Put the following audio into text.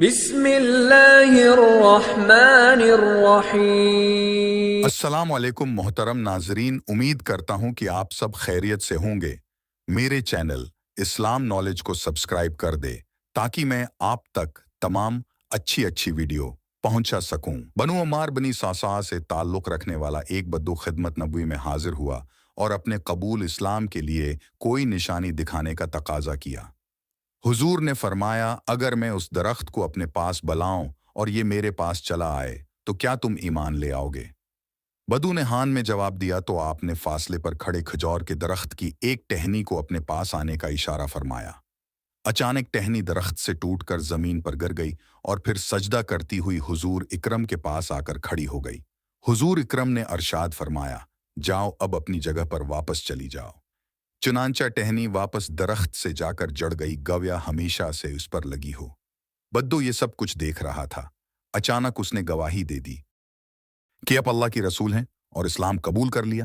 بسم اللہ الرحمن الرحیم۔ السلام علیکم محترم ناظرین، امید کرتا ہوں کہ آپ سب خیریت سے ہوں گے۔ میرے چینل اسلام نالج کو سبسکرائب کر دے تاکہ میں آپ تک تمام اچھی ویڈیو پہنچا سکوں۔ بنو عمار بنی صعصعہ سے تعلق رکھنے والا ایک بدو خدمت نبوی میں حاضر ہوا اور اپنے قبول اسلام کے لیے کوئی نشانی دکھانے کا تقاضا کیا۔ حضور نے فرمایا، اگر میں اس درخت کو اپنے پاس بلاؤں اور یہ میرے پاس چلا آئے تو کیا تم ایمان لے آؤ گے؟ بدو نے ہاں میں جواب دیا تو آپ نے فاصلے پر کھڑے کھجور کے درخت کی ایک ٹہنی کو اپنے پاس آنے کا اشارہ فرمایا۔ اچانک ٹہنی درخت سے ٹوٹ کر زمین پر گر گئی اور پھر سجدہ کرتی ہوئی حضور اکرم کے پاس آ کر کھڑی ہو گئی۔ حضور اکرم نے ارشاد فرمایا، جاؤ اب اپنی جگہ پر واپس چلی جاؤ۔ چنانچہ ٹہنی واپس درخت سے جا کر جڑ گئی، گویا ہمیشہ سے اس پر لگی ہو۔ بدو یہ سب کچھ دیکھ رہا تھا۔ اچانک اس نے گواہی دے دی کہ آپ اللہ کی رسول ہیں اور اسلام قبول کر لیا۔